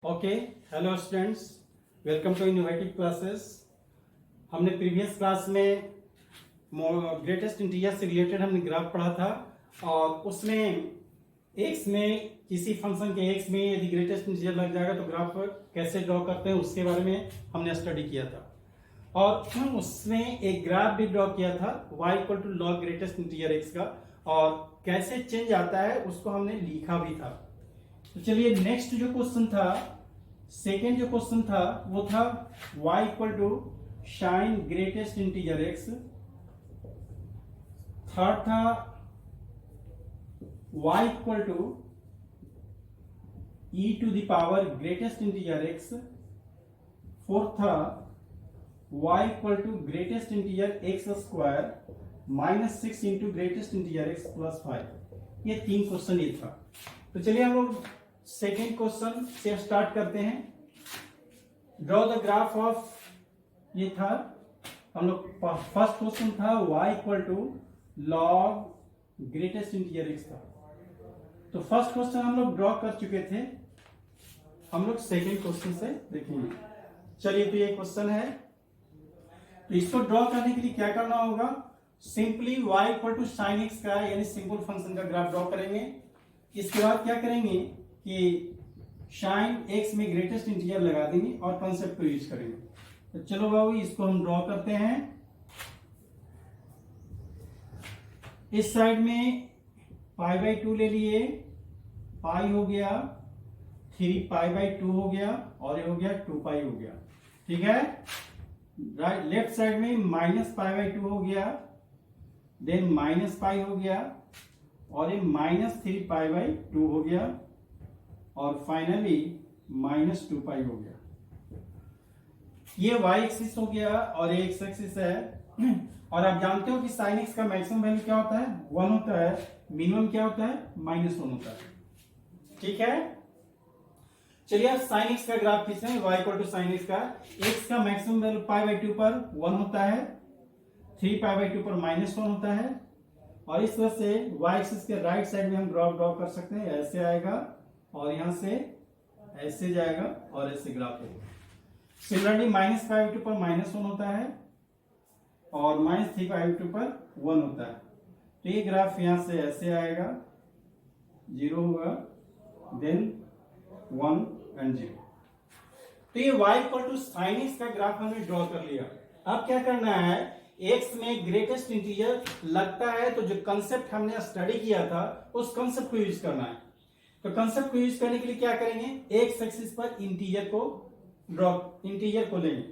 Okay, hello students, welcome to innovative classes. हमने previous class में greatest integer से related हमने ग्राफ पढ़ा था और उसमें एक्स में किसी फंक्शन के एक्स में यदि ग्रेटेस्ट इंटीजर लग जाएगा तो ग्राफ कैसे ड्रॉ करते हैं उसके बारे में हमने स्टडी किया था। और हम उसमें एक ग्राफ भी ड्रॉ किया था y equal to log greatest integer x का, और कैसे चेंज आता है उसको हमने लिखा भी था। तो चलिए नेक्स्ट जो क्वेश्चन था, सेकेंड जो क्वेश्चन था वो था y equal to sine greatest integer x। Third था y equal to e to the power greatest integer x। Fourth था y equal to greatest integer x square minus 6 into greatest integer x plus 5। ये तीन question ये था। तो चलिए हम लोग सेकेंड क्वेश्चन से स्टार्ट करते हैं। ड्रॉ द ग्राफ ऑफ, ये था हम लोग फर्स्ट क्वेश्चन था y equal to log greatest integer x का। तो फर्स्ट क्वेश्चन हम लोग ड्रॉ कर चुके थे, हम लोग सेकेंड क्वेश्चन से देखेंगे। चलिए, तो ये क्वेश्चन है, तो इसको ड्रॉ करने के लिए क्या करना होगा, simply y equal to sine x का यानी सिंपल फंक्शन का ग्राफ ड्रॉ करेंगे। इसके बाद क्या करेंगे कि साइन x में ग्रेटेस्ट इंटीजर लगा देंगे और कंसेप्ट को यूज करेंगे। तो चलो बाबू इसको हम ड्रॉ करते हैं। इस साइड में π/2 ले लिए, पाई हो गया, 3π/2 हो गया और ये हो गया 2π हो गया। ठीक है, राइट लेफ्ट साइड में -π/2 हो गया, देन -π हो गया और ये -3π/2 हो गया और फाइनली -2π हो गया। ये y एक्सिस हो गया और ये x एक्सिस है। और आप जानते हो कि sin x का मैक्सिमम वैल्यू क्या होता है, 1 होता है, मिनिमम क्या होता है, -1 होता है। ठीक है, चलिए आप sin x का ग्राफ खींचते हैं। y equal to sine x का, x का मैक्सिमम वैल्यू π/2 पर 1 होता है, 3π/2 पर -1 होता है। और इस तरह से y एक्सिस के राइट साइड में हम ग्राफ ड्रॉ कर सकते हैं। ऐसे आएगा और यहां से ऐसे जाएगा और ऐसे ग्राफ होगा। सिमिलरली -π/2 पर -1 होता है और -3π/2 पर 1 होता है। तो ये ग्राफ यहां से ऐसे आएगा, 0 होगा, देन 1 एंड 0। तो ये y equal to sine x का ग्राफ हमने ड्रॉ कर लिया। अब क्या करना है, x में ग्रेटेस्ट इंटीजर लगता है तो जो कंसेप्ट हमने स्टडी किया था उस कंसेप्ट को यूज करना है। तो कंसेप्ट को यूज करने के लिए क्या करेंगे, x एक्सिस पर इंटीजर को लेंगे।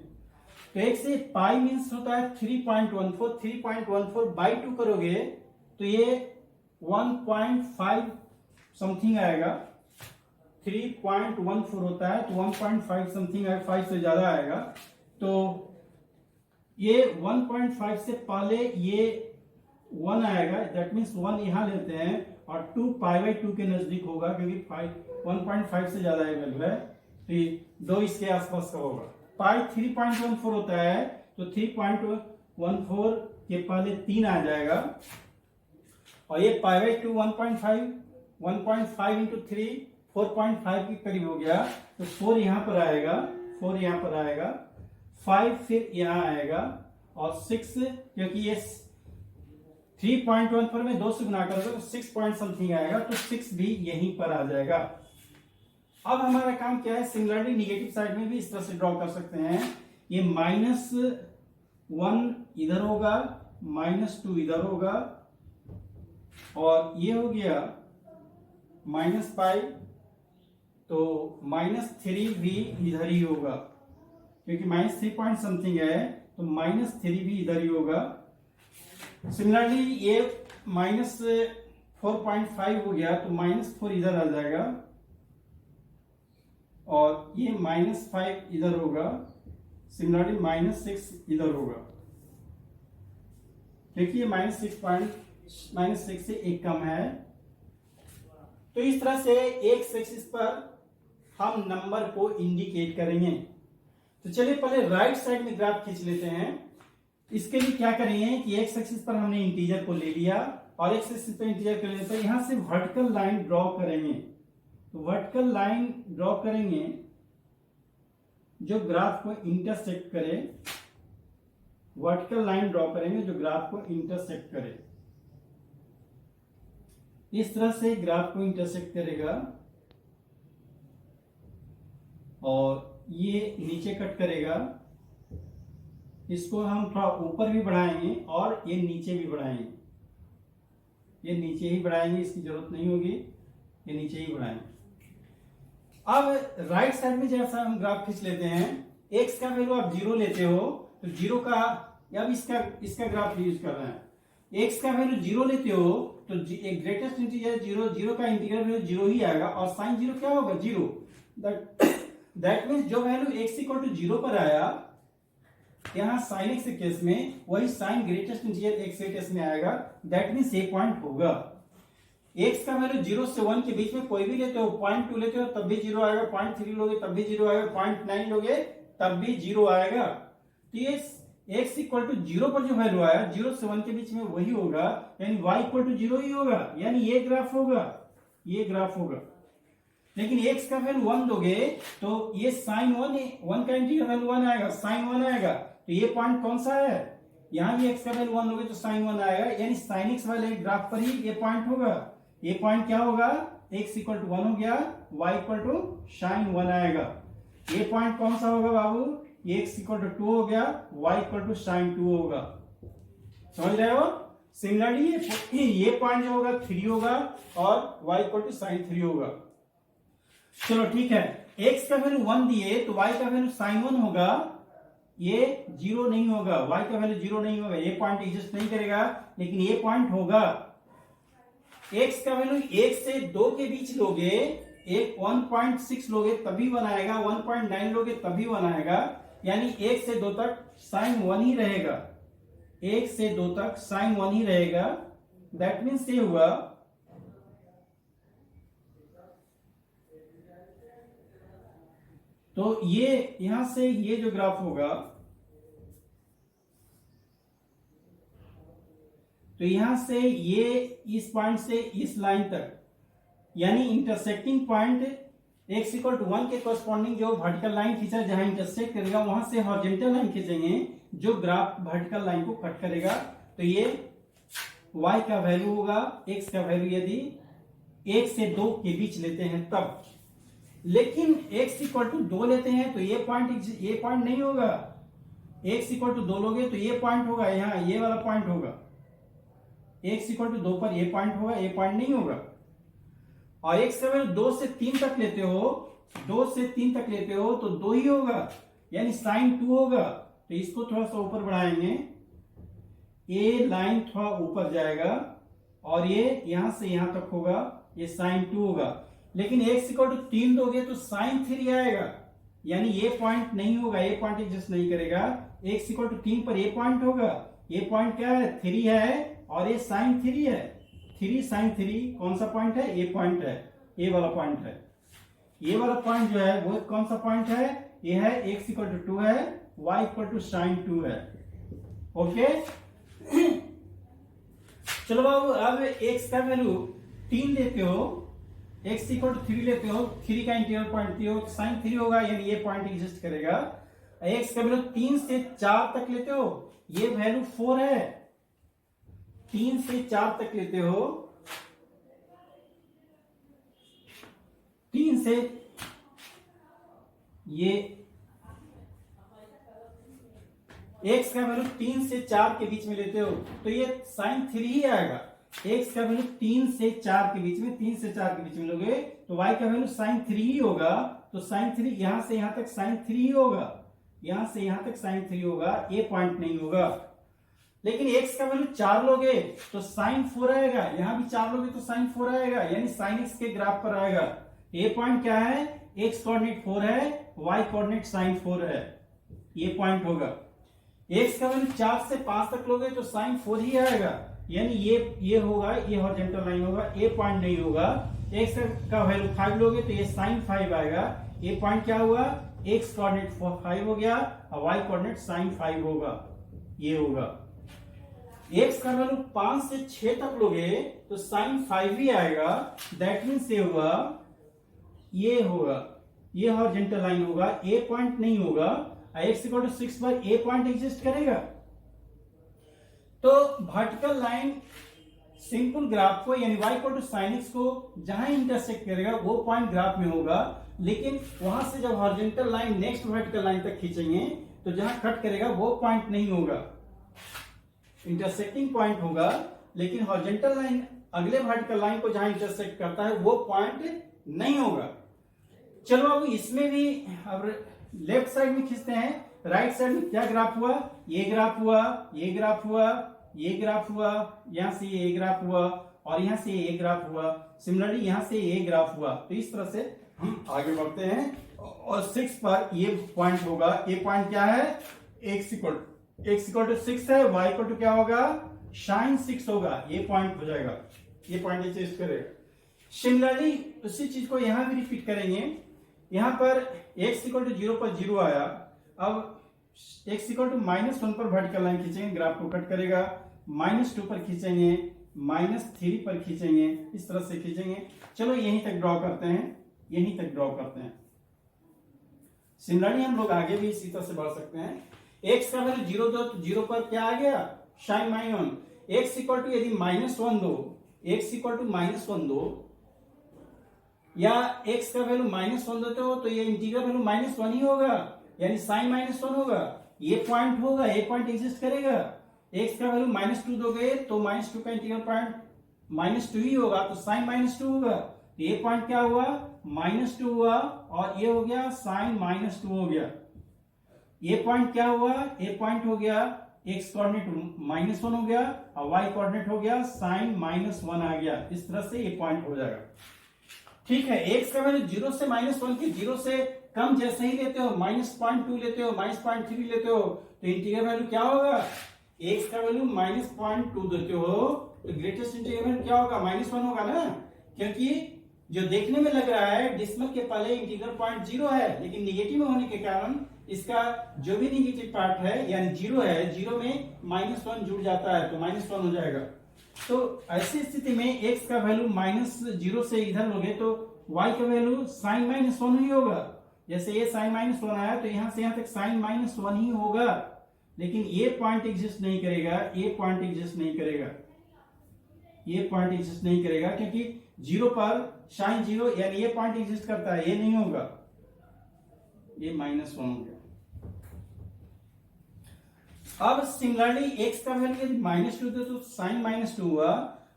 तो x से पाई मींस होता है 3.14, 3.14 बाई 2 करोगे तो ये 1.5 समथिंग आएगा। 3.14 होता है तो 1.5 समथिंग आएगा, 5 से ज्यादा आएगा। तो ये 1.5 से पहले ये 1 आएगा, दैट मीन्स 1 यहां लेते हैं और 2π/2 के नजदीक होगा क्योंकि 1.5 से ज्यादा वैल्यू है, तो 2 इसके आसपास का होगा। पाई 3.14 होता है तो 3.14 के पहले 3 आ जाएगा और ये π/2 1.5 इंटू 3 4.5 के करीब हो गया। तो 4 यहां पर आएगा, 4 यहां पर आएगा, 5 फिर यहां आएगा और 6, क्योंकि ये 3.14 में 2 से गुना करोगे तो 6 पॉइंट समथिंग आएगा, तो 6 भी यहीं पर आ जाएगा। अब हमारा काम क्या है, सिमिलरली निगेटिव साइड में भी इस तरह से ड्रॉ कर सकते हैं। ये -1 इधर होगा, -2 इधर होगा और ये हो गया -π, तो -3 भी इधर ही होगा क्योंकि -3 पॉइंट समथिंग है, तो -3 भी इधर ही होगा। सिमिलरली ये -4.5 हो गया तो -4 इधर आ जाएगा और ये -5 इधर होगा। सिमिलरली -6 इधर होगा क्योंकि ये -6 से एक कम है। तो इस तरह से एक्स एक्सिस पर हम नंबर को इंडिकेट करेंगे। तो चलिए पहले राइट साइड में ग्राफ खींच लेते हैं। इसके लिए क्या करेंगे कि एक्स एक्सिस पर हमने इंटीजर को ले लिया और एक्स एक्सिस पर इंटीजर कर लेते हैं, यहां से वर्टिकल लाइन ड्रॉ करेंगे। तो वर्टिकल लाइन ड्रॉ करेंगे जो ग्राफ को इंटरसेक्ट करे, वर्टिकल लाइन ड्रॉ करेंगे जो ग्राफ को इंटरसेक्ट करे। इस तरह से ग्राफ को इंटरसेक्ट करेगा और ये नीचे कट करेगा। इसको हम थोड़ा ऊपर भी बढ़ाएंगे और ये नीचे भी बढ़ाएंगे। ये नीचे ही बढ़ाएंगे, इसकी जरूरत नहीं होगी, ये नीचे ही बढ़ाएंगे। अब राइट साइड में जैसा हम ग्राफ खींच लेते हैं, एक्स का वैल्यू आप 0 लेते हो तो 0 का, अब इसका ग्राफ यूज कर रहे हैं। एक्स का वैल्यू 0 लेते हो तो एक ग्रेटेस्ट इंटीजर 0, 0 का इंटीग्रल वैल्यू 0 ही आएगा और साइन 0 क्या होगा? 0। दैट मीन्स जो वैल्यू x इक्वल टू 0 पर आया, यहाँ साइन x के केस में वही साइन ग्रेटेस्ट इंटीजर x के केस में आएगा। दैट मीन्स ये पॉइंट होगा। x का वैल्यू 0 से 1 के बीच में कोई भी लेते हो, 0.2 लेते हो तब भी 0 आएगा, 0.3 लोगे तब भी 0 आएगा, 0.9 लोगे तब भी 0 आएगा। तो ये x इक्वल टू 0 पर जो वैल्यू आया 0 से 1 के बीच में वही होगा, यानी y इक्वल टू 0 ही होगा, यानी ये ग्राफ होगा, ये ग्राफ होगा। लेकिन x का वैल्यू 1 दोगे तो ये साइन 1 का इंटीग्रल वैल्यू 1 आएगा, साइन 1 आएगा। तो ये पॉइंट कौन सा है? यहां भी x का वैल्यू 1 दोगे तो साइन 1 आएगा, यानी साइन x वाले ग्राफ पर ही ये पॉइंट होगा। ये पॉइंट क्या होगा? x इक्वल टू 1 हो गया, y इक्वल टू साइन 1 आएगा। ये पॉइंट कौन सा होगा बाबू? ये x इक्वल टू 2 हो गया, y इक्वल टू साइन 2 होगा। समझ रहे हो? सिमिलरली ये पॉइंट जो होगा 3 होगा और y इक्वल टू साइन 3 होगा। चलो ठीक है, x का वैल्यू 1 दिए तो y का वैल्यू साइन 1 होगा, ये 0 नहीं होगा, y का वैल्यू 0 नहीं होगा, ये पॉइंट एग्जिस्ट नहीं करेगा, लेकिन ये पॉइंट होगा। x का वैल्यू 1 से 2 के बीच लोगे, एक 1.6 लोगे तभी 1 आएगा, 1.9 लोगे तभी 1 आएगा, यानी 1 से 2 तक साइन 1 ही रहेगा, 1 से 2 तक साइन 1 ही रहेगा। दैट मीन्स ये हुआ तो ये यहां से ये जो ग्राफ होगा तो यहां से ये इस पॉइंट से इस लाइन तक, यानी intersecting point x equal to 1 के कॉरस्पॉन्डिंग जो वर्टिकल लाइन खींचा जहां इंटरसेक्ट करेगा वहां से हॉरिजॉन्टल लाइन खींचेंगे जो ग्राफ वर्टिकल लाइन को कट करेगा। तो ये y का वैल्यू होगा, x का वैल्यू यदि 1 से 2 के बीच लेते हैं तब। लेकिन x इक्वल टू 2 लेते हैं तो ये पॉइंट नहीं होगा। x इक्वल टू 2 लोगे तो ये पॉइंट होगा, यहाँ ये वाला पॉइंट होगा। x इक्वल टू 2 पर ये पॉइंट होगा, ये पॉइंट नहीं होगा। और x का वैल्यू 2 से 3 तक लेते हो, 2 से 3 तक लेते हो तो 2 ही होगा, यानी साइन 2 होगा। तो इसको थोड़ा सा ऊपर बढ़ाएंगे, ये लाइन थोड़ा ऊपर जाएगा और ये यहां से यहां तक होगा, ये साइन 2 होगा। लेकिन x इक्वल टू 3 दोगे तो साइन 3 आएगा, यानी ये पॉइंट नहीं होगा, ये पॉइंट एग्जिस्ट नहीं करेगा। x इक्वल टू 3 पर ये पॉइंट होगा, ये पॉइंट क्या है? 3 है और ये साइन 3 है। 3 साइन 3 कौन सा पॉइंट है? ये पॉइंट है, ये वाला पॉइंट है। ये वाला पॉइंट जो है वो कौन सा पॉइंट है? ये है x इक्वल टू 2 है, y इक्वल टू साइन 2 है। ओके चलो बाबू, अब x का वैल्यू 3 लेते हो, x इक्वल टू 3 लेते हो, 3 का इंटीग्रल पॉइंट हो साइन 3 होगा, यानी ये पॉइंट एग्जिस्ट करेगा। x का वैल्यू 3 से 4 तक लेते हो, ये वैल्यू 4 है। 3 से 4 तक लेते हो, 3 से ये x का वैल्यू 3 से 4 के बीच में लेते हो तो ये साइन 3 ही आएगा। x का वैल्यू 3 से 4 के बीच में, 3 से 4 के बीच में लोगे तो y का वैल्यू साइन 3 ही होगा। तो साइन 3 यहां से यहां तक साइन 3 ही होगा, यहां से यहां तक साइन 3 होगा, ये पॉइंट नहीं होगा। लेकिन x का वैल्यू 4 लोगे तो साइन 4 आएगा, यहां भी 4 लोगे तो साइन 4 आएगा, यानी साइन x के ग्राफ पर आएगा। ये पॉइंट क्या है? x कोऑर्डिनेट 4 है, y कोऑर्डिनेट साइन 4 है, ये पॉइंट होगा। x का वैल्यू 4 से 5 तक लोगे तो साइन 4 ही आएगा, यानी ये होगा, ये हॉरिजॉन्टल लाइन होगा, ये पॉइंट नहीं होगा। x का वैल्यू 5 लोगे तो ये साइन 5 आएगा, ये पॉइंट क्या हुआ? x कोऑर्डिनेट 5 हो गया और y कोऑर्डिनेट साइन 5 होगा, ये होगा। x का वैल्यू 5 से 6 तक लोगे तो साइन 5 ही आएगा। दैट मीन्स ये हुआ, ये होगा, ये हॉरिजॉन्टल लाइन होगा, ए पॉइंट नहीं होगा। x इक्वल टू 6 पर ए पॉइंट एग्जिस्ट करेगा। तो वर्टिकल लाइन सिंपल ग्राफ को यानी y equal to sin x को जहां इंटरसेक्ट करेगा वो पॉइंट ग्राफ में होगा, लेकिन वहां से जब horizontal line next vertical line तक खींचेंगे तो जहां कट करेगा वो पॉइंट नहीं होगा, इंटरसेक्टिंग पॉइंट होगा, लेकिन हॉरिजॉन्टल लाइन अगले वर्टिकल लाइन को जहां इंटरसेक्ट करता है वो पॉइंट नहीं होगा। चलो अब इसमें भी अब लेफ्ट साइड में खींचते हैं। राइट साइड में क्या ग्राफ हुआ, ये ग्राफ हुआ, ये ग्राफ हुआ, ये ग्राफ हुआ, यहां से ये ग्राफ हुआ और यहां से ये ग्राफ हुआ, सिमिलरली यहां से ये ग्राफ हुआ। तो इस तरह से हम आगे बढ़ते हैं और 6 पर ये पॉइंट होगा। ये पॉइंट क्या है, x इक्वल टू 6 है, y इक्वल टू क्या होगा, sin 6 होगा, ये पॉइंट हो जाएगा, ये पॉइंट एग्जिस्ट करेगा। सिमिलरली उसी चीज को यहां भी रिपीट करेंगे। यहां पर x इक्वल टू 0 पर 0 आया, अब x इक्वल टू -1 पर वर्टिकल लाइन खींचेंगे, ग्राफ को कट करेगा, -2 पर खींचेंगे, -3 पर खींचेंगे, इस तरह से खींचेंगे। चलो यहीं तक ड्रॉ करते हैं, यहीं तक ड्रॉ करते हैं। सिमिलरली हम लोग आगे भी इसी तरह से बढ़ सकते हैं। x का वैल्यू 0 दो तो 0 पर क्या आ गया, sin -1। x इक्वल टू यदि -1 दो, x इक्वल टू -1 दो या x का वैल्यू -1 देते हो तो ये इंटीग्रल वैल्यू -1 ही होगा, यानी sin -1 होगा, ये पॉइंट होगा, ये पॉइंट एग्जिस्ट करेगा। x का वैल्यू -2 दोगे तो -2 का इंटीग्रल पॉइंट -2 ही होगा, तो sin -2 होगा। तो ये पॉइंट क्या हुआ, -2 हुआ और ये हो गया sin -2 हो गया। ये पॉइंट क्या हुआ, ये पॉइंट हो गया x कोऑर्डिनेट -1 हो गया और y कोऑर्डिनेट हो गया sin -1 आ गया। इस तरह से ये पॉइंट हो जाएगा। ठीक है, x का वैल्यू 0 से -1 के 0 से कम जैसे ही लेते हो, -0.2 लेते हो, -0.3 लेते हो, तो इंटीग्रल वैल्यू क्या होगा, x का वैल्यू -0.2 देते हो तो ग्रेटेस्ट इंटीग्रल वैल्यू क्या होगा, -1 होगा ना, क्योंकि जो देखने में लग रहा है डेसिमल के पहले इंटीग्रल पॉइंट 0 है, लेकिन निगेटिव होने के कारण इसका जो भी निगेटिव पार्ट है यानी 0 है, 0 में -1 जुड़ जाता है तो -1 हो जाएगा। तो ऐसी स्थिति में x का वैल्यू -0 से इधर लोगे तो y का वैल्यू sin -1 ही होगा। जैसे ये sin -1 आया तो यहां से यहां तक sin -1 ही होगा, लेकिन ये पॉइंट एग्जिस्ट नहीं करेगा, ये पॉइंट एग्जिस्ट नहीं करेगा, ये पॉइंट एग्जिस्ट नहीं करेगा, क्योंकि 0 पर sin 0 यानी ये पॉइंट एग्जिस्ट करता है, ये नहीं होगा, ये -1 हो गया। अब सिमिलरली x का वैल्यू यदि -2 दे तो sin -2 हुआ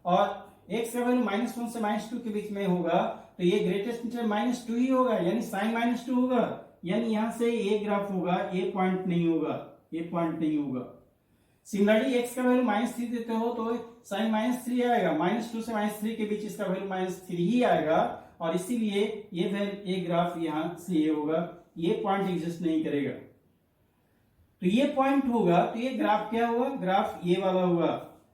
और x का वैल्यू -1 से -2 के बीच में होगा तो ये ग्रेटेस्ट इंटीग्रल -2 ही होगा, यानी sin -2 होगा, यानी यहां से ये ग्राफ होगा, ये पॉइंट नहीं होगा, ये पॉइंट नहीं होगा। सिमिलरली x का वैल्यू -3 देते हो तो sin -3 आएगा, -2 से -3 के बीच इसका वैल्यू -3 ही आएगा और इसीलिए ये ग्राफ यहां से ये होगा, ये पॉइंट एग्जिस्ट नहीं करेगा। तो ये पॉइंट होगा तो ये ग्राफ क्या हुआ, ग्राफ ये वाला हुआ,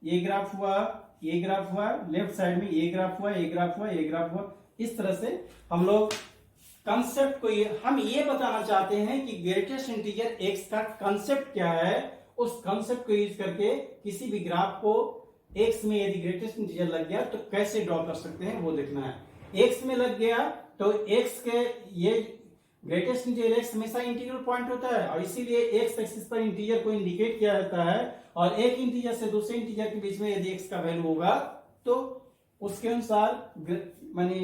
ये ग्राफ हुआ, ये ग्राफ हुआ, लेफ्ट साइड में ये ग्राफ हुआ, ये ग्राफ हुआ, ये ग्राफ हुआ। इस तरह से हम लोग कंसेप्ट को हम ये बताना चाहते हैं कि ग्रेटेस्ट इंटीजर x का कंसेप्ट क्या है, उस कंसेप्ट को यूज करके किसी भी ग्राफ को x में यदि ग्रेटेस्ट इंटीजर लग गया तो कैसे ड्रॉ कर सकते हैं वो देखना है। x में लग गया तो x के ये ग्रेटेस्ट इंटीजर x हमेशा इंटीग्रल पॉइंट होता है और इसीलिए x एक्सिस पर इंटीजर को इंडिकेट किया जाता है और एक इंटीजर से दूसरे इंटीजर के बीच में यदि x का वैल्यू होगा तो उसके अनुसार माने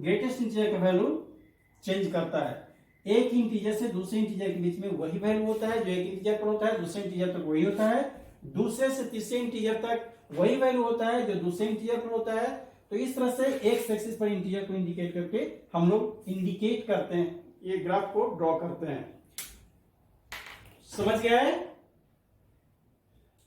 ग्रेटेस्ट इंटीजर का वैल्यू चेंज करता है। एक इंटीजर से दूसरे इंटीजर के बीच में वही वैल्यू होता है जो एक इंटीजर पर होता है, दूसरे इंटीजर तक वही होता है, दूसरे से तीसरे इंटीजर तक वही वैल्यू होता है जो दूसरे इंटीजर पर होता है। तो इस तरह से एक्स एक्सिस पर इंटीजर को इंडिकेट करके हम लोग इंडिकेट करते हैं, ये ग्राफ को ड्रॉ करते हैं। समझ गया है?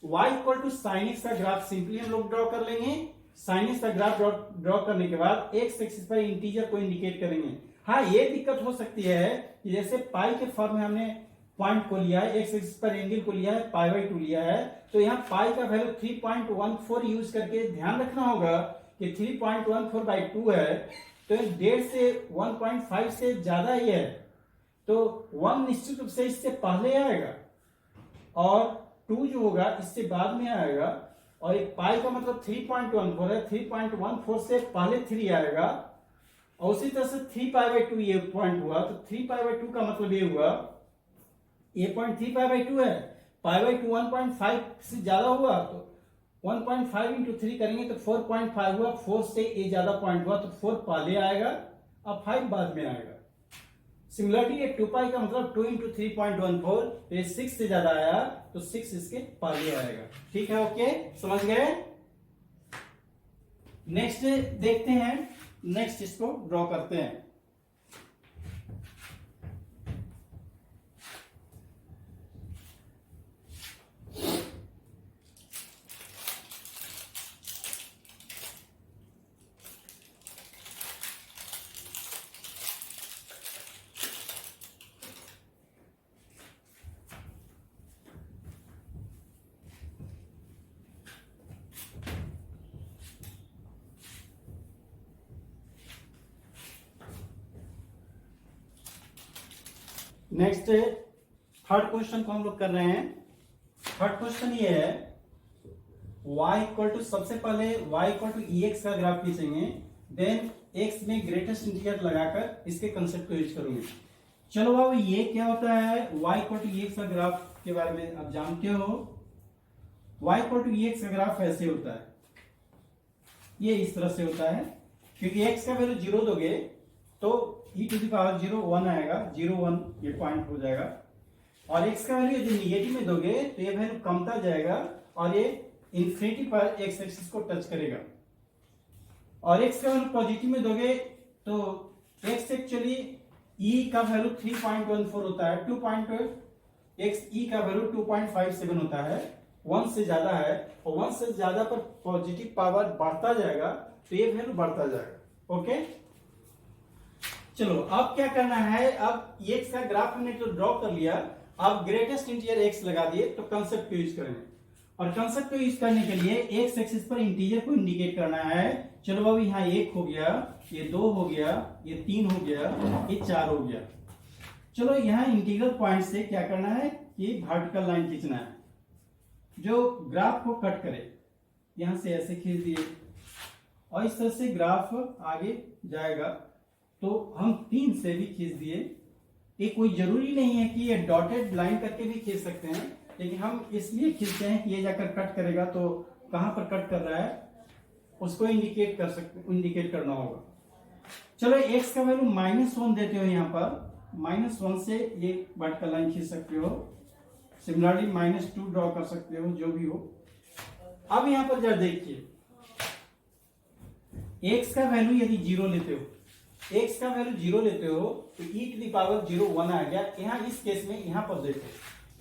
y equal to sine x का ग्राफ सिंपली हम लोग ड्रॉ कर लेंगे। साइन एक्स का ग्राफ ड्रॉ करने के बाद एक्स एक्सिस पर इंटीजर को इंडिकेट करेंगे। हाँ, ये दिक्कत हो सकती है कि जैसे पाई के फॉर्म में हमने पॉइंट को लिया है, एक्स एक्सिस पर एंगल को लिया है, π/2 लिया है, तो यहाँ पाई का वैल्यू 3.14 यूज करके ध्यान रखना होगा कि 3.14/2 है तो 1.5 से 1.5 से ज्यादा ही है, तो 1 निश्चित रूप से इससे पहले आएगा और 2 जो होगा इससे बाद में आएगा और एक पाई का मतलब 3.14 है, 3.14 से पहले 3 आएगा और उसी तरह से 3π/2 ये पॉइंट हुआ, तो 3π/2 का मतलब ये हुआ ये पॉइंट 3π/2 है, π/2 1.5 से ज्यादा हुआ तो 1.5 इंटू 3 करेंगे तो 4.5 हुआ, 4 से ये ज्यादा पॉइंट हुआ तो 4 पहले आएगा और 5 बाद में आएगा। सिमिलरली ये 2π का मतलब 2 इंटू 3.14, तो ये 6 से ज्यादा आया तो 6 इसके पहले आएगा। ठीक है, ओके, समझ गए। नेक्स्ट देखते हैं, नेक्स्ट इसको ड्रॉ करते हैं। नेक्स्ट थर्ड क्वेश्चन को हम लोग कर रहे हैं। थर्ड क्वेश्चन ये है y इक्वल टू, सबसे पहले y इक्वल टू ex का ग्राफ खींचेंगे, देन x में ग्रेटेस्ट इंटीजर लगाकर इसके कंसेप्ट को यूज करूंगे। चलो बाबू, ये क्या होता है, y इक्वल टू ex का ग्राफ के बारे में आप जानते हो। y इक्वल टू ex का ग्राफ ऐसे होता है, ये इस तरह से होता है, क्योंकि x का वैल्यू 0 दोगे तो e टू द पावर 0 1 आएगा, 0 1 ये पॉइंट हो जाएगा, और x का वैल्यू यदि निगेटिव में दोगे तो ये वैल्यू कमता जाएगा और ये इन्फिनिटी पर x एक्सिस को टच करेगा, और x का वैल्यू पॉजिटिव में दोगे तो x एक्चुअली e का वैल्यू 3.14 होता है, 2.x e का वैल्यू 2.57 होता है, 1 से ज्यादा है, और 1 से ज्यादा पर पॉजिटिव पावर बढ़ता जाएगा तो ये वैल्यू बढ़ता जाएगा। ओके, चलो अब क्या करना है, अब x का ग्राफ हमने तो ड्रॉ कर लिया, अब ग्रेटेस्ट इंटीजर x लगा दिए तो कंसेप्ट को यूज करेंगे, और कंसेप्ट को यूज करने के लिए x एक्सिस पर इंटीजर को इंडिकेट करना है। चलो बाबू, यहाँ 1 हो गया, ये 2 हो गया, ये 3 हो गया, ये 4 हो गया। चलो यहाँ इंटीग्रल पॉइंट से क्या करना है कि वर्टिकल लाइन खींचना है जो ग्राफ को कट करे, यहां से ऐसे खींच दिए और इस तरह से ग्राफ आगे जाएगा, तो हम 3 से भी खींच दिए। ये कोई जरूरी नहीं है कि ये डॉटेड लाइन करके भी खींच सकते हैं, लेकिन हम इसलिए खींचते हैं कि ये जाकर कट करेगा, तो कहां पर कट कर रहा है उसको इंडिकेट कर सकते, इंडिकेट करना होगा। चलो x का वैल्यू -1 देते हो, यहाँ पर -1 से ये वर्टिकल लाइन खींच सकते हो, सिमिलरली -2 ड्रॉ कर सकते हो, जो भी हो। अब यहाँ पर जरा देखिए, x का वैल्यू यदि 0 लेते हो, x का वैल्यू 0 लेते हो तो e टू द पावर 0 1 आ गया। यहाँ इस केस में यहाँ पर देखो,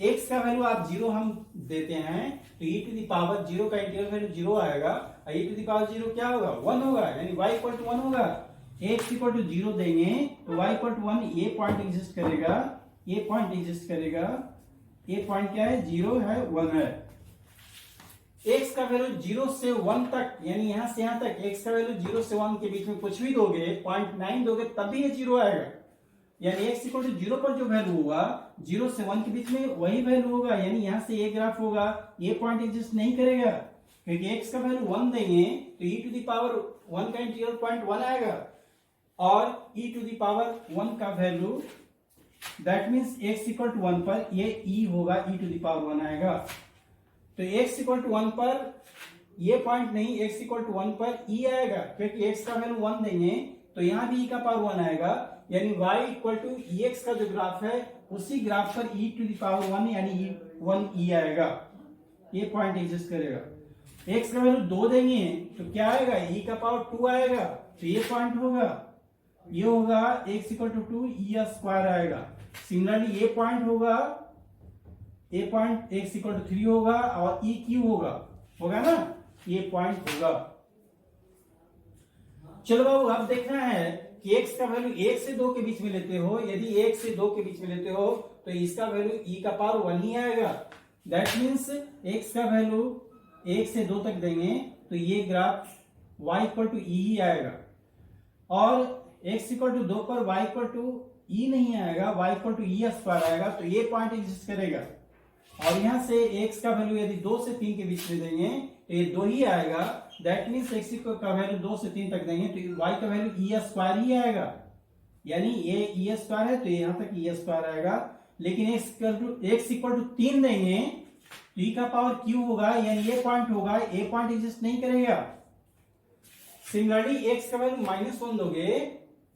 x का वैल्यू आप 0 हम देते हैं तो e टू द पावर 0 का इंटीग्रल वैल्यू 0 आएगा, और e टू द पावर 0 क्या होगा, 1 होगा, यानी y इक्वल टू 1 होगा। x इक्वल टू 0 देंगे तो y इक्वल टू 1, ये पॉइंट एग्जिस्ट करेगा, ये पॉइंट एग्जिस्ट करेगा, ये पॉइंट क्या है, 0 है, 1 है। x का वैल्यू 0 से 1 तक, यानी यहां से यहां तक x का वैल्यू 0 से 1 के बीच में कुछ भी दोगे, 0.9 दोगे तब भी ये 0 आएगा, यानी x इक्वल टू 0 पर जो वैल्यू होगा 0 से 1 के बीच में वही वैल्यू होगा, यानी यहां से ये ग्राफ होगा, ये पॉइंट एग्जिस्ट नहीं करेगा, क्योंकि x का वैल्यू 1 देंगे तो e टू द पावर 1 का इंटीग्रल 0.1 आएगा, और e टू द पावर 1 का value that means x equal to 1 पर ये e होगा, e टू द पावर 1 आएगा। तो x इक्वल टू 1 पर ये पॉइंट नहीं, x इक्वल टू 1 पर e आएगा, क्योंकि x का वैल्यू 1 देंगे तो यहां भी e का पावर 1 आएगा, यानी y इक्वल टू ex का जो ग्राफ है उसी ग्राफ पर e टू द पावर 1 यानी 1e आएगा, ये पॉइंट एग्जिस्ट करेगा। x का वैल्यू 2 देंगे तो क्या आएगा, e का पावर 2 आएगा, तो ये पॉइंट होगा, ये होगा x equal to 2 e square आएगा। सिमिलरली ये पॉइंट होगा, ये पॉइंट x इक्वल टू 3 होगा, और e क्यू होगा ना, ये पॉइंट होगा। चलो बाबू, अब देखना है कि x का वैल्यू 1 से 2 के बीच में लेते हो, यदि 1 से 2 के बीच में लेते हो तो इसका वैल्यू e का पावर 1 ही आएगा, दैट मीन्स x का वैल्यू 1 से 2 तक देंगे तो ये graph y equal to e ही आएगा, और x इक्वल टू 2 पर y इक्वल टू e नहीं आएगा, y equal to e square आएगा, तो ये पॉइंट एग्जिस्ट करेगा। और यहां से x का वैल्यू यदि 2 से 3 के बीच में देंगे तो ये 2 ही आएगा, दैट मीन्स एक्स का वैल्यू 2 से 3 तक देंगे तो वाई का वैल्यू ई स्क्वायर ही आएगा, यानी ये ई स्क्वायर है तो यहां तक ई स्क्वायर आएगा। लेकिन एक्स इक्वल टू 3 देंगे तो ई का पावर क्यू होगा, यानी ये पॉइंट होगा, ए पॉइंट एग्जिस्ट नहीं करेगा। सिमिलरली एक्स का वैल्यू -1 दोगे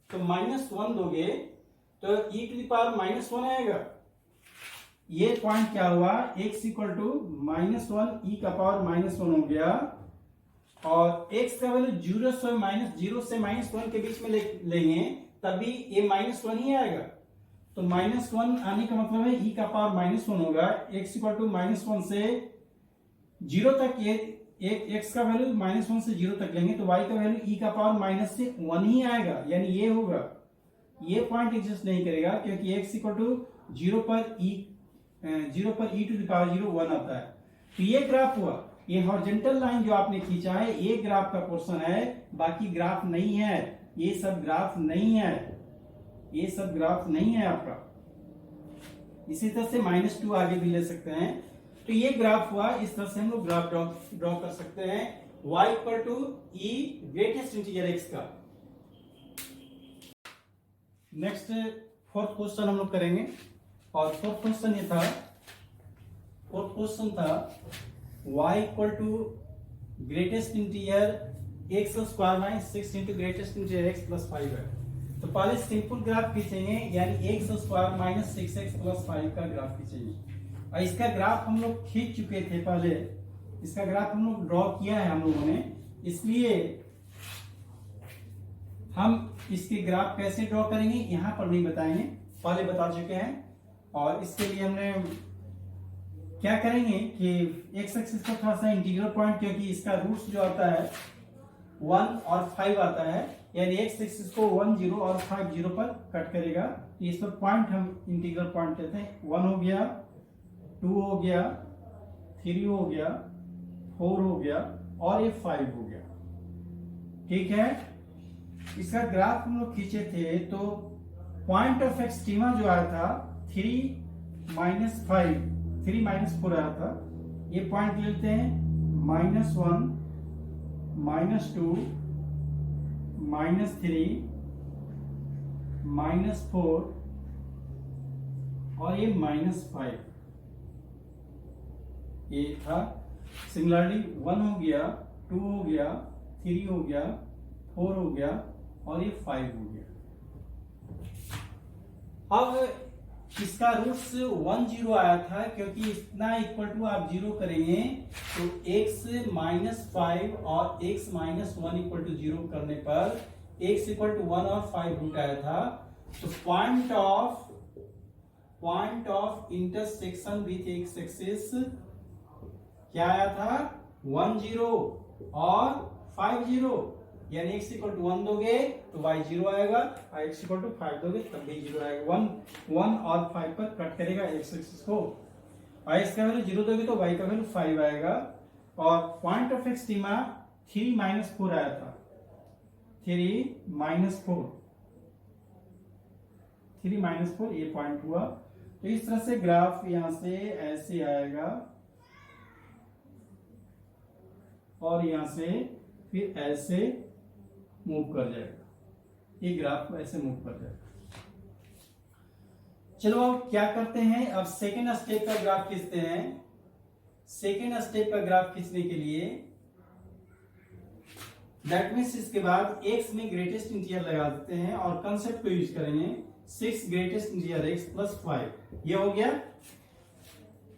तो -1 दोगे तो ई टू द पावर -1 आएगा। ये पॉइंट क्या हुआ, x इक्वल टू -1 ई का पावर -1 हो गया, और x का वैल्यू 0 से -1 के बीच में लेंगे तभी ये -1 ही आएगा। तो -1 आने का मतलब है ई का पावर -1 होगा। x इक्वल टू -1 से 0 तक ये x का वैल्यू -1 से 0 तक लेंगे तो y का वैल्यू ई का पावर -1 ही आएगा, यानी ये होगा। ये पॉइंट एग्जिस्ट नहीं करेगा क्योंकि x इक्वल टू 0 पर e टू द पावर 0 1 आता है। तो ये ग्राफ हुआ, ये हॉरिजॉन्टल लाइन जो आपने खींचा है ये ग्राफ का पोर्शन है, बाकी ग्राफ नहीं है, ये सब ग्राफ नहीं है, ये सब ग्राफ नहीं है आपका। इसी तरह से -2 आगे भी ले सकते हैं। तो ये ग्राफ हुआ, इस तरह से हम लोग ग्राफ ड्रॉ कर सकते हैं y equal to e greatest integer x का। नेक्स्ट फोर्थ क्वेश्चन हम लोग करेंगे, और फोर्थ क्वेश्चन था y equal to greatest integer x square minus 6 into greatest integer x plus 5 है। तो पहले सिंपल ग्राफ खींचेंगे, यानी x square minus 6x plus 5 का ग्राफ खींचेंगे। और इसका ग्राफ हम लोग खींच चुके थे पहले, इसका ग्राफ हम लोग ड्रॉ किया है हम लोगों ने, इसलिए हम इसके ग्राफ कैसे ड्रॉ करेंगे यहां पर नहीं बताएंगे, पहले बता चुके हैं। और इसके लिए हमने क्या करेंगे कि एक्स एक्सिस का थोड़ा सा इंटीग्रल पॉइंट, क्योंकि इसका रूट्स जो आता है 1 और 5 आता है, यानी एक्स एक्सिस को 1 0 और 5 0 पर कट करेगा। तो इस पर पॉइंट हम इंटीग्रल पॉइंट कहते हैं। 1 हो गया, 2 हो गया, 3 हो गया, 4 हो गया और ये 5 हो गया। ठीक है, इसका ग्राफ हम लोग खींचे थे तो पॉइंट ऑफ एक्सट्रीमा जो आया था 3 - 5 3 - 4 आया था। ये पॉइंट लेते हैं -1 -2 -3 -4 और ये -5 ये था। सिमिलरली 1 हो गया, 2 हो गया, 3 हो गया, 4 हो गया और ये 5 हो गया। अब इसका रूट्स 1 0 आया था, क्योंकि इतना इक्वल टू आप 0 करेंगे तो x -5 और x -1 इक्वल टू 0 करने पर x इक्वल टू 1 और 5 रूट आया था। तो point of intersection with x axis क्या आया था 1 0 और 5 0, यानी x इक्वल टू 1 दोगे तो y 0 आएगा, और x इक्वल टू 5 दोगे तब भी 0 आएगा। 1 और 5 पर कट करेगा x एक्सिस को, और x का वैल्यू 0 दोगे तो y का वैल्यू 5 आएगा। और पॉइंट ऑफ एक्सट्रीमा 3 - 4 आया था, 3 - 4 ये पॉइंट हुआ। तो इस तरह से ग्राफ यहां से ऐसे आएगा और यहां से फिर ऐसे मूव कर जाएगा, ये ग्राफ ऐसे मूव कर जाएगा। चलो अब क्या करते हैं, अब सेकेंड स्टेप का ग्राफ खींचते हैं। सेकेंड स्टेप का ग्राफ खींचने के लिए दैट मीन्स इसके बाद x में ग्रेटेस्ट इंटीजर लगा देते हैं और कंसेप्ट को यूज करेंगे 6 ग्रेटेस्ट इंटीजर x प्लस 5। ये हो गया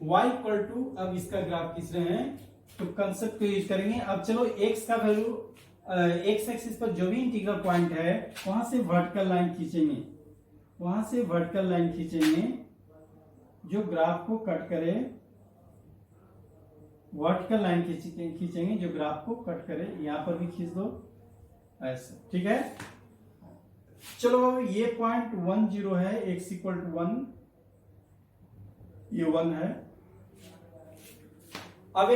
y इक्वल टू, अब इसका ग्राफ खींच रहे हैं तो कंसेप्ट को यूज करेंगे। अब चलो x का वैल्यू एक्स एक्सिस पर जो भी इंटीग्रल पॉइंट है वहां से वर्टिकल लाइन खींचेंगे, वहां से वर्टिकल लाइन खींचेंगे जो ग्राफ को कट करे, वर्टिकल लाइन खींचेंगे जो ग्राफ को कट करे। यहां पर भी खींच दो ऐसे, ठीक है। चलो अब ये पॉइंट 1 0 है, x इक्वल टू 1, ये 1 है। अब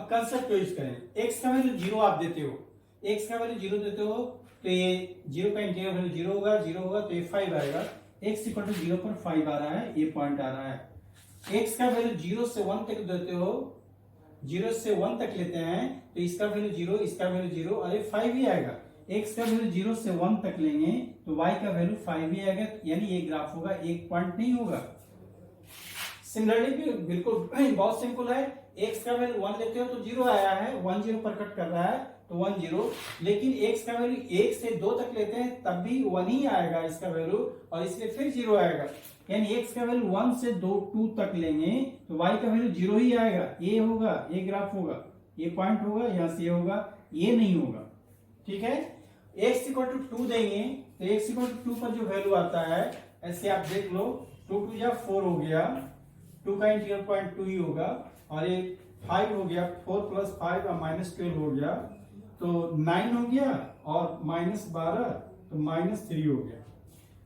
कंसेप्ट को यूज करें, x का वैल्यू 0 आप देते हो, x का वैल्यू 0 देते हो तो ये 0 का इंटीग्रल वैल्यू 0 होगा, 0 होगा तो ये 5 आएगा। x इक्वल टू 0 पर 5 आ रहा है, ये पॉइंट आ रहा है। x का वैल्यू 0 से 1 तक देते हो 0 से 1 तक लेते हैं तो इसका वैल्यू 0, इसका वैल्यू 0 और ये 5 ही आएगा। x का वैल्यू 0 से 1 तक लेंगे तो y का वैल्यू 5 ही आएगा, यानी ये ग्राफ होगा, एक पॉइंट नहीं होगा। सिमिलरली भी बिल्कुल बहुत सिंपल है, x का वैल्यू 1 लेते हो तो 0 आया है, 1 0 पर कट कर रहा है तो 1 0, लेकिन x का वैल्यू 1 से 2 तक लेते हैं तब भी 1 ही आएगा इसका वैल्यू, और इसलिए फिर 0 आएगा। यानी x का वैल्यू 1 से 2 तक लेंगे तो y का वैल्यू 0 ही आएगा, ये होगा, ये ग्राफ होगा, ये पॉइंट होगा, यहाँ से ये होगा, ये नहीं होगा। ठीक है, x इक्वल टू 2 देंगे तो x इक्वल टू 2 पर जो वैल्यू आता है ऐसे आप देख लो, 2 2 या 4 हो गया, 2 का इंटीग्रल पॉइंट 2 ही होगा, और ये 5 हो गया, 4 प्लस 5 और माइनस 12 हो गया तो 9 हो गया, और माइनस 12 तो माइनस 3 हो गया।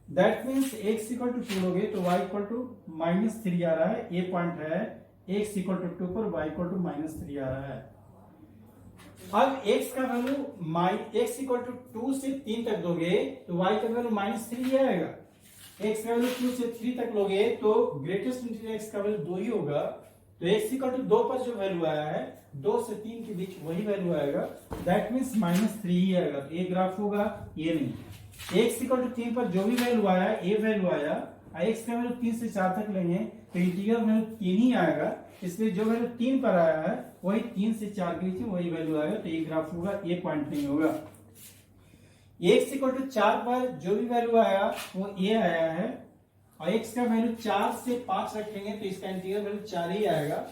That means x equal to 2 लोगे तो y इक्वल टू माइनस 3 आ रहा है, ये पॉइंट है, x इक्वल टू 2 पर y इक्वल टू माइनस 3 आ रहा है। अब x का वैल्यू x इक्वल टू 2 से 3 तक दोगे तो y का वैल्यू माइनस 3 ही आएगा। x का वैल्यू 2 से 3 तक लोगे तो ग्रेटेस्ट इंटीजर x का वैल्यू 2 ही होगा, तो x इक्वल टू 2 पर जो वैल्यू आया है 2 से 3 के बीच वही वैल्यू आएगा, दैट मीन्स माइनस 3 ही आएगा, ये ग्राफ होगा, ये नहीं। x इक्वल टू 3 पर जो भी वैल्यू आया ये वैल्यू आया, x का वैल्यू 3 से 4 तक लेंगे तो इंटीग्रल वैल्यू 3 ही आएगा, इसलिए जो वैल्यू 3 पर आया है वही 3 से 4 के बीच में वही वैल्यू आएगा, तो ये ग्राफ होगा, ये पॉइंट नहीं होगा। x इक्वल टू 4 पर जो भी वैल्यू आया वो ये आया है, और x का वैल्यू 4 से 5 रखेंगे तो इसका इंटीग्रल वैल्यू 4 ही आएगा,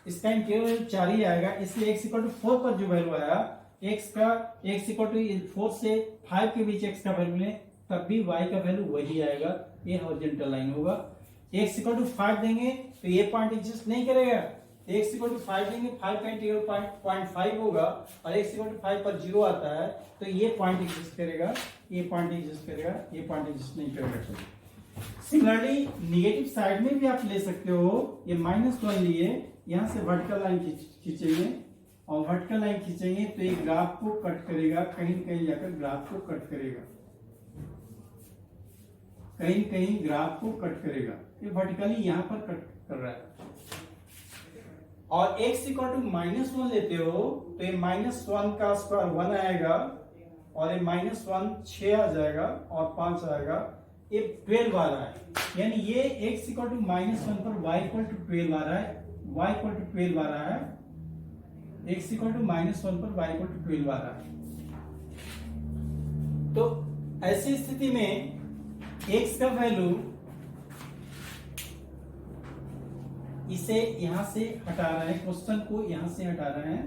इसका इंटीग्रल वैल्यू 4 ही आएगा, इसलिए x इक्वल टू 4 पर जो वैल्यू आया x इक्वल टू 4 से 5 के बीच x का वैल्यू लें तब भी y का वैल्यू वही आएगा, ये हॉरिजॉन्टल लाइन होगा। x इक्वल टू 5 देंगे तो ये पॉइंट एग्जिस्ट नहीं करेगा, x इक्वल टू 5 देंगे, 5 का इंटीग्रल 0.5 होगा, और x इक्वल टू 5 पर 0 आता है तो ये पॉइंट एग्जिस्ट करेगा, ये पॉइंट एग्जिस्ट करेगा, ये पॉइंट एग्जिस्ट नहीं करेगा। सिमिलरली निगेटिव साइड में भी आप ले सकते हो, ये -1 लिए यहाँ से वर्टिकल लाइन खींचेंगे, और वर्टिकल लाइन खींचेंगे तो ये ग्राफ को कट करेगा, कहीं कहीं जाकर ग्राफ को कट करेगा, कहीं कहीं ग्राफ को कट करेगा, ये वर्टिकली यहाँ पर कट कर रहा है। और x इक्वल टू -1 लेते हो तो ये -1 का स्क्वायर 1 आएगा, और ये -1 6 आ जाएगा, और 5 आएगा, ये 12 आ रहा है, यानी ये x इक्वल टू -1 पर y इक्वल टू 12 आ रहा है, y इक्वल टू 12 आ रहा है, x इक्वल टू -1 पर y इक्वल टू 12 आ रहा है। तो ऐसी स्थिति में x का वैल्यू इसे यहां से हटा रहे हैं, क्वेश्चन को यहां से हटा रहे हैं,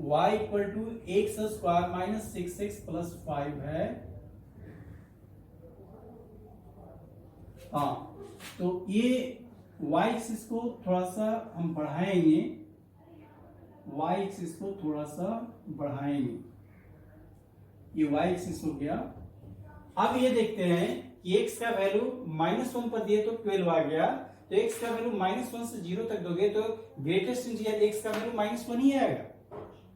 y equal to x square minus 6x plus 5 है। हाँ, तो ये y एक्सिस को थोड़ा सा हम बढ़ाएंगे, y एक्सिस को थोड़ा सा बढ़ाएंगे, ये y एक्सिस हो गया। अब ये देखते हैं कि x का वैल्यू -1 पर दिए तो 12 आ गया, तो x का वैल्यू -1 से 0 तक दोगे तो ग्रेटेस्ट इंटीजर x का वैल्यू -1 ही आएगा,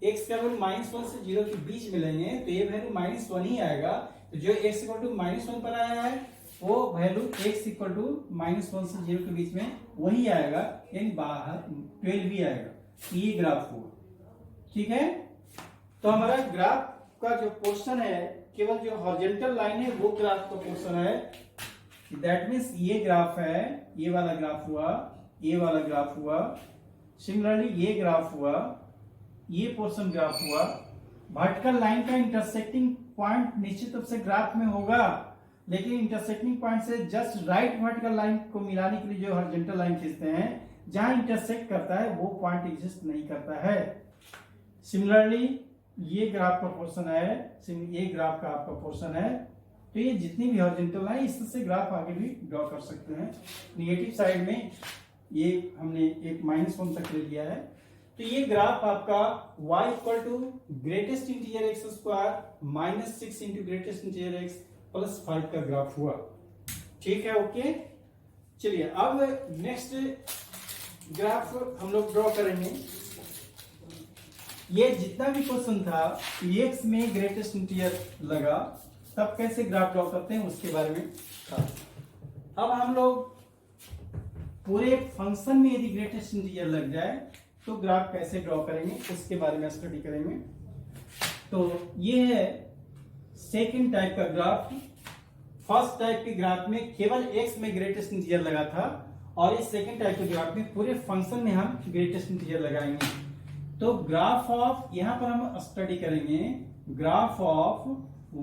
x का वैल्यू -1 से 0 के बीच में लेंगे तो ये वैल्यू -1 ही आएगा, तो जो x इक्वल टू -1 पर आया है वो वैल्यू x इक्वल टू -1 से 0 के बीच में वही आएगा, यानी बाहर 12 भी आएगा, ये ग्राफ होगा। ठीक है, तो हमारा ग्राफ का जो पोर्शन है केवल जो हॉरिजॉन्टल लाइन है वो ग्राफ का पोर्शन है, दैट मींस ये ग्राफ है, ये वाला ग्राफ हुआ, ये वाला ग्राफ हुआ, सिमिलरली ये ग्राफ हुआ, ये पोर्शन ग्राफ हुआ। वर्टिकल लाइन का इंटरसेक्टिंग पॉइंट निश्चित रूप से ग्राफ में होगा, लेकिन इंटरसेक्टिंग पॉइंट से जस्ट राइट वर्टिकल लाइन को मिलाने के लिए जो हॉरिजॉन्टल लाइन खींचते हैं, जहां इंटरसेक्ट करता है वो पॉइंट एग्जिस्ट नहीं करता है। सिमिलरली ये ग्राफ का पोर्शन है, ये ग्राफ का आपका पोर्शन है, तो ये जितनी भी हॉरिजॉन्टल लाइन इससे ग्राफ आगे भी ड्रॉ कर सकते हैं। नेगेटिव साइड में ये हमने एक -1 तक ले लिया है, तो ये ग्राफ आपका y equal to greatest integer x square -6 into greatest integer x plus 5 का ग्राफ हुआ। ठीक है, ओके। चलिए अब नेक्स्ट ग्राफ हम लोग ड्रॉ करेंगे। ये जितना भी क्वेश्चन था x में ग्रेटेस्ट इंटीजर लगा तब कैसे ग्राफ ड्रॉ करते हैं उसके बारे में था। अब हम लोग पूरे फंक्शन में यदि ग्रेटेस्ट इंटीजर लग जाए तो ग्राफ कैसे ड्रॉ करेंगे उसके बारे में स्टडी करेंगे। तो ये है सेकंड टाइप का ग्राफ। फर्स्ट टाइप के ग्राफ में केवल x में ग्रेटेस्ट इंटीजर लगा था और इस सेकंड टाइप के ग्राफ में पूरे फंक्शन में हम ग्रेटेस्ट इंटीजर लगाएंगे। तो ग्राफ ऑफ, यहां पर हम स्टडी करेंगे graph of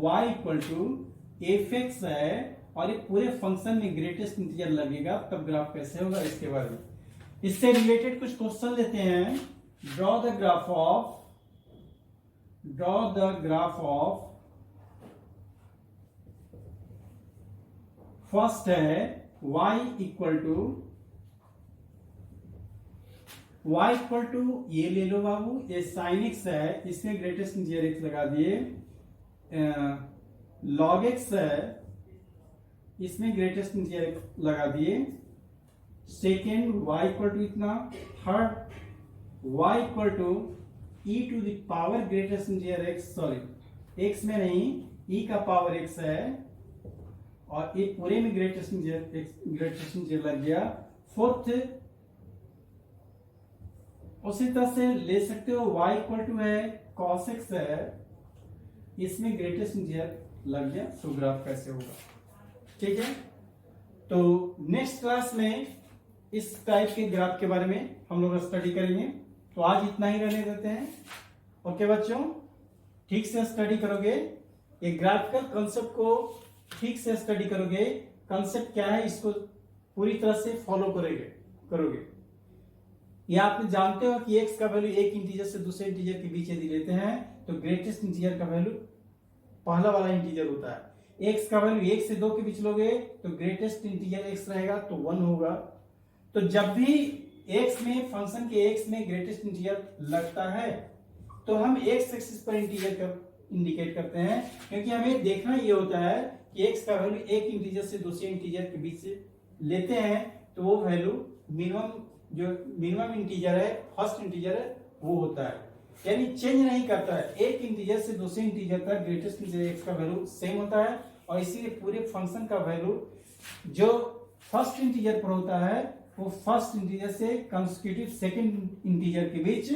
y equal to F x है और ये पूरे फंक्शन में ग्रेटेस्ट इंटीजर लगेगा तब ग्राफ कैसे होगा इसके बारे में। इससे रिलेटेड कुछ क्वेश्चन लेते हैं। Draw the graph of first है y इक्वल टू ये ले लो बाबू, ये sin x है, इसमें ग्रेटेस्ट इंटीजर x लगा दिए। log x है, इसमें ग्रेटेस्ट इंटीजर x लगा दिए। सेकेंड y इक्वल टू इतना। Third y equal to e to the power greatest integer x, sorry x में नहीं e का पावर x है और ये पूरे में ग्रेटेस्ट इंटीजर लग गया। फोर्थ उसी तरह से ले सकते हो y इक्वल टू है cos x है, इसमें ग्रेटेस्ट इंटीजर लग गया। तो ग्राफ कैसे होगा, ठीक है। तो नेक्स्ट क्लास में इस टाइप के ग्राफ के बारे में हम लोग स्टडी करेंगे। तो आज इतना ही रहने देते हैं। ओके बच्चों, ठीक से स्टडी करोगे, ये ग्राफिकल कंसेप्ट को ठीक से स्टडी करोगे, कंसेप्ट क्या है इसको पूरी तरह से फॉलो करोगे। या आप जानते हो कि x का वैल्यू एक इंटीजर से दूसरे इंटीजर के बीच यदि लेते हैं तो ग्रेटेस्ट इंटीजर का वैल्यू पहला वाला इंटीजर होता है। x का वैल्यू 1 से 2 के बीच लोगे तो ग्रेटेस्ट इंटीजर x रहेगा तो 1 होगा। तो जब भी x में फंक्शन के x में ग्रेटेस्ट इंटीजर लगता है तो हम x एक्सिस पर इंटीजर का इंडिकेट करते हैं, क्योंकि हमें देखना ये होता है कि x का वैल्यू एक इंटीजर से दूसरे इंटीजर के बीच से लेते हैं तो वो वैल्यू मिनिमम इंटीजर है, फर्स्ट इंटीजर है वो होता है, यानी चेंज नहीं करता है। एक इंटीजर से दूसरे इंटीजर तक ग्रेटेस्ट इंटीजर x का वैल्यू सेम होता है और इसीलिए पूरे फंक्शन का वैल्यू जो फर्स्ट इंटीजर पर होता है वो फर्स्ट इंटीजर से कंसेक्यूटिव सेकंड इंटीजर के बीच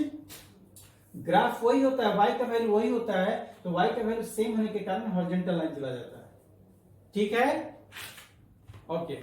ग्राफ वही होता है, y का वैल्यू वही होता है। तो y का वैल्यू सेम होने के कारण हॉरिजॉन्टल लाइन चला जाता है, ठीक है। ओके।